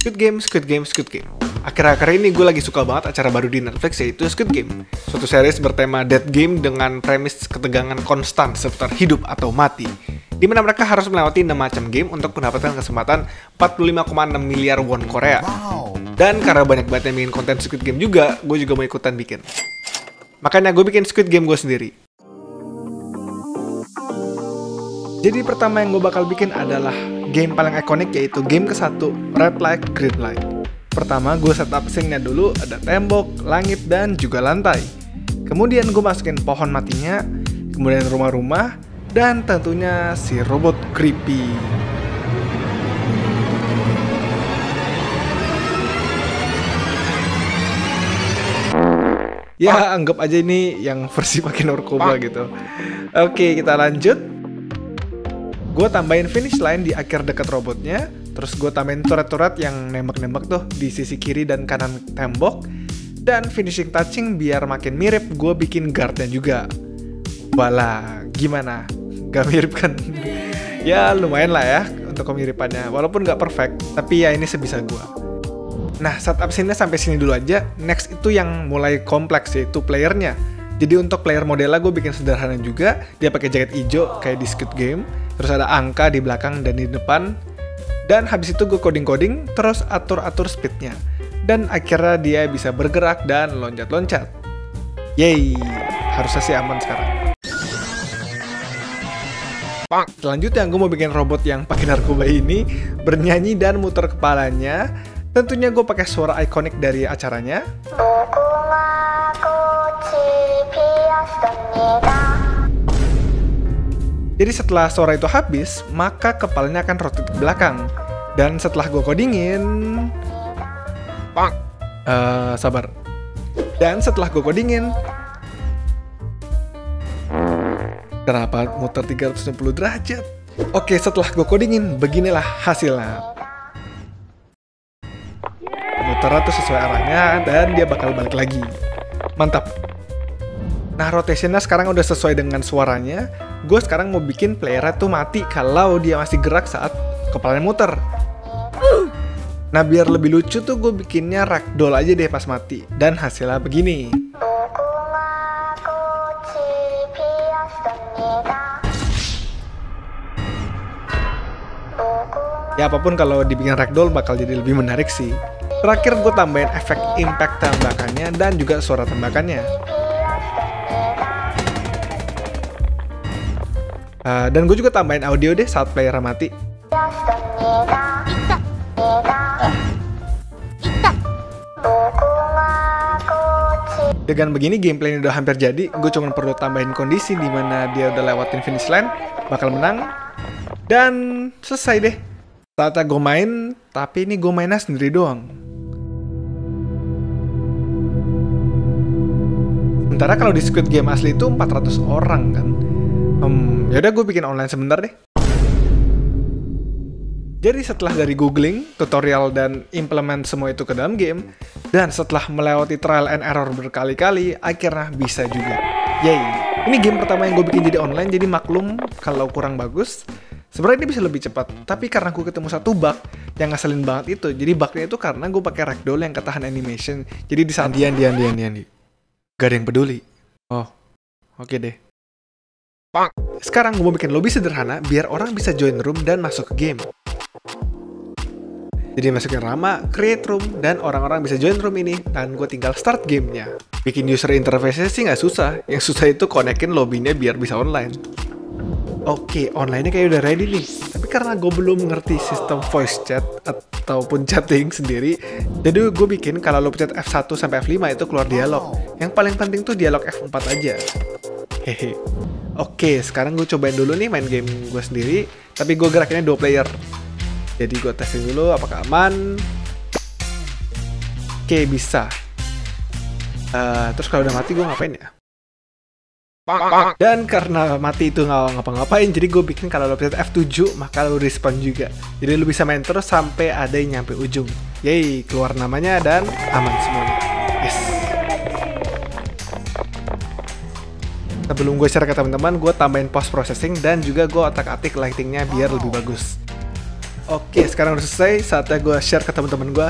Squid Game, Squid Game, Squid Game. Akhir-akhir ini gue lagi suka banget acara baru di Netflix, yaitu Squid Game. Suatu series bertema death game dengan premis ketegangan konstan seputar hidup atau mati, di mana mereka harus melewati 6 macam game untuk mendapatkan kesempatan 45,6 miliar won Korea. Dan karena banyak banget yang bikin konten Squid Game juga, gue juga mau ikutan bikin. Makanya gue bikin Squid Game gue sendiri. Jadi pertama yang gue bakal bikin adalah game paling ikonik, yaitu game ke-1, Red Light, Green Light. Pertama gue setup scene-nya dulu, ada tembok, langit, dan juga lantai. Kemudian gue masukin pohon matinya, kemudian rumah-rumah, dan tentunya si robot creepy. Ya anggap aja ini yang versi pakai narkoba gitu. Oke, kita lanjut. Gue tambahin finish line di akhir dekat robotnya. Terus gue tambahin turret-turret yang nembak-nembak tuh di sisi kiri dan kanan tembok. Dan finishing touching biar makin mirip, gue bikin guardnya juga. Wala, gimana? Gak mirip kan? Ya lumayan lah ya untuk kemiripannya. Walaupun gak perfect, tapi ya ini sebisa gue. Nah, setup scene-nya sampai sini dulu aja. Next itu yang mulai kompleks, yaitu playernya. Jadi untuk player modelnya gue bikin sederhana juga. Dia pakai jaket hijau kayak di Squid Game. Terus ada angka di belakang dan di depan. Dan habis itu gue coding-coding, terus atur-atur speednya. Dan akhirnya dia bisa bergerak dan loncat-loncat. Yeay, harusnya sih aman sekarang. Selanjutnya gue mau bikin robot yang pakai narkoba ini bernyanyi dan muter kepalanya. Tentunya gue pakai suara ikonik dari acaranya. Jadi setelah suara itu habis, maka kepalanya akan rotate ke belakang. Dan setelah gue codingin... sabar. Dan setelah gue codingin... Kenapa muter 360 derajat? Oke, setelah gue codingin, beginilah hasilnya. Muter tuh sesuai arahnya, dan dia bakal balik lagi. Mantap. Nah, rotationnya sekarang udah sesuai dengan suaranya. Gue sekarang mau bikin playernya tuh mati kalau dia masih gerak saat kepalanya muter. Nah, biar lebih lucu tuh gue bikinnya ragdoll aja deh pas mati. Dan hasilnya begini. Ya apapun kalau dibikin ragdoll bakal jadi lebih menarik sih. Terakhir gue tambahin efek impact tembakannya dan juga suara tembakannya. Dan gue juga tambahin audio deh saat player mati. Dengan begini gameplaynya udah hampir jadi. Gue cuma perlu tambahin kondisi di mana dia udah lewatin finish line, bakal menang, dan selesai deh. Saatnya gue main, tapi ini gue mainnya sendiri doang. Sementara kalau di Squid Game asli itu 400 orang kan. Yaudah gue bikin online sebentar deh. Jadi setelah dari googling, tutorial, dan implement semua itu ke dalam game, dan setelah melewati trial and error berkali-kali, akhirnya bisa juga. Yay! Ini game pertama yang gue bikin jadi online, jadi maklum kalau kurang bagus. Sebenarnya ini bisa lebih cepat, tapi karena gue ketemu satu bug yang ngeselin banget itu. Jadi bugnya itu karena gue pakai ragdoll yang ketahan animation. Jadi di saat Andi. Gak ada yang peduli. Oh, oke deh. Sekarang gue mau bikin lobby sederhana biar orang bisa join room dan masuk ke game. Jadi masukin nama, create room, dan orang-orang bisa join room ini. Dan gue tinggal start gamenya. Bikin user interface sih nggak susah. Yang susah itu konekin lobbynya biar bisa online. Oke, online-nya kayak udah ready nih. Tapi karena gue belum ngerti sistem voice chat ataupun chatting sendiri, jadi gue bikin kalau lo pencet F1 sampai F5 itu keluar dialog. Yang paling penting tuh dialog F4 aja. Hehe. Oke, sekarang gue cobain dulu nih main game gue sendiri. Tapi gue gerakinnya 2 player. Jadi gue testing dulu apakah aman. Oke, bisa. Terus kalau udah mati gue ngapain ya? Dan karena mati itu nggak ngapa-ngapain, jadi gue bikin kalau lo pencet F7 maka lo respawn juga. Jadi lo bisa main terus sampai ada yang nyampe ujung. Yeay, keluar namanya dan aman semuanya. Yes. Sebelum gue share ke teman-teman, gue tambahin post processing dan juga gue otak-atik lightingnya biar lebih bagus. Oke, sekarang udah selesai. Saatnya gue share ke teman-teman gue.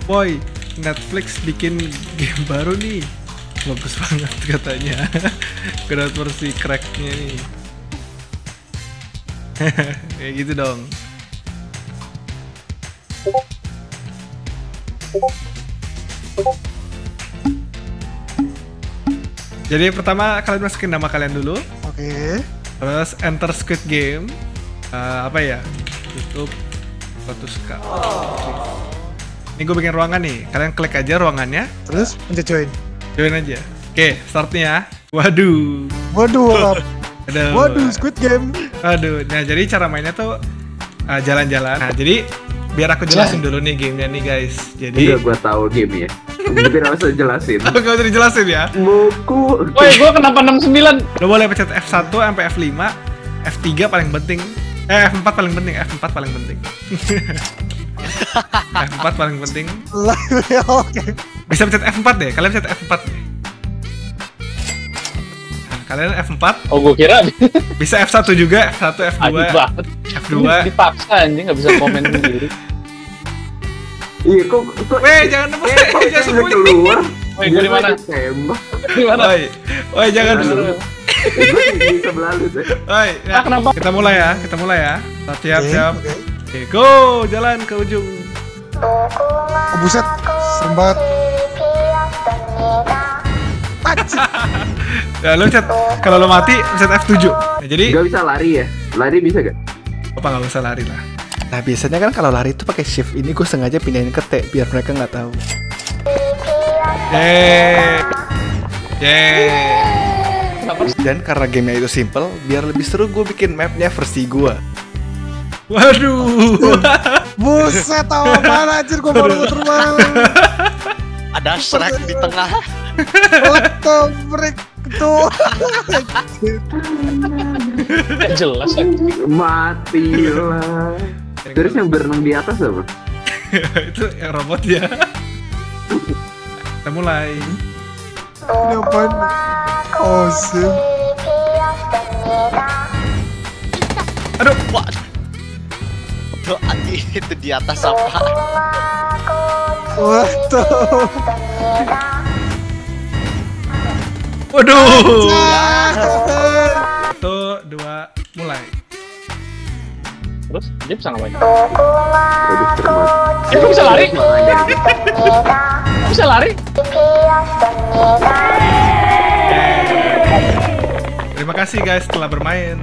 Boy, Netflix bikin game baru nih. Bagus banget katanya. Gue dapet versi cracknya nih. Kayak gitu dong. Jadi pertama kalian masukin nama kalian dulu. Oke. Terus enter Squid Game. Apa ya? Tutup 100k. Ini gue bikin ruangan nih. Kalian klik aja ruangannya. Terus pencet join. Join aja. Oke, startnya. Waduh. Waduh. Aduh. Waduh, Squid Game. Aduh. Nah, jadi cara mainnya tuh jalan-jalan. Nah, jadi biar aku jelasin dulu nih gamenya nih guys. Jadi udah gua tahu game ya. Mungkin harus jelasin. Gak usah dijelasin ya. Buku. Woi, gua kenapa 69? Lo boleh pencet F1 sampai F5, F3 paling penting. F4 paling penting, F4 paling penting. F4 paling penting. Oke. Bisa pencet F4 deh, kalian pencet F4 deh. Nah, kalian F4. Oh, gua kira Bisa F1 juga, F1, F2, adil banget. F2. Dipaksa anjing, nggak bisa komen sendiri. Iya, kok Weh, jangan nembus, jangan sembunyi. keluar. Woi, gua di mana? Tembak. Di mana? Woi, jangan dulu. Gue di sebelah lu deh. Woi, ya, kenapa? kita mulai ya. Siap, siap. Oke. Oke, go, jalan ke ujung. Oh, buset. Serem banget. Ya, lo pencet, kalau lo mati, pencet F7. Nah, jadi, Gak bisa lari ya? Lari bisa gak? apa nggak usah lari lah. Nah, biasanya kan kalau lari itu pakai shift. Ini gue sengaja pindahin ke T, biar mereka nggak tahu. Dan karena gamenya itu simple, biar lebih seru gue bikin mapnya versi gue. Waduh. Buset, tahu mana anjir, gua baru terbang. Ada Shrek di tengah. What the frick tuh. Nggak jelas anjing. Matilah. Terus yang berenang di atas apa? Itu yang robot ya. Kita mulai. Ini apaan? Oh, shit. Aduh, Waduh. Tuh anjing itu di atas apa? What the. waduh. 1, 2, mulai. Terus dia bisa ngapain? Aduh, serem banget. Kok bisa lari? Makanya. Bisa lari? Terima kasih guys telah bermain.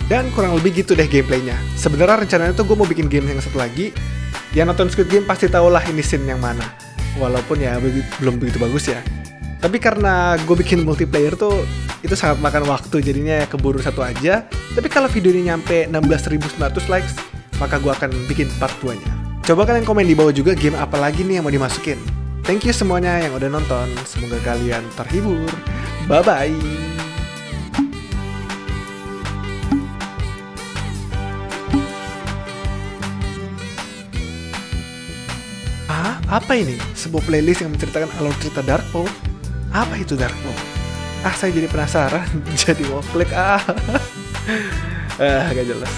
Dan kurang lebih gitu deh gameplaynya. Sebenarnya rencananya tuh gue mau bikin game yang satu lagi. Yang nonton Squid Game pasti tau lah ini scene yang mana. Walaupun ya belum begitu bagus ya. Tapi karena gue bikin multiplayer tuh itu sangat makan waktu, jadinya ya keburu satu aja. Tapi kalau video ini nyampe 16.900 likes, maka gue akan bikin part 2-nya. Coba kalian komen di bawah juga game apa lagi nih yang mau dimasukin. Thank you semuanya yang udah nonton. Semoga kalian terhibur. Bye-bye. Apa ini? Sebuah playlist yang menceritakan alur cerita Darkpaw? Apa itu Darkpaw? Saya jadi penasaran. Jadi mau klik. Gak jelas.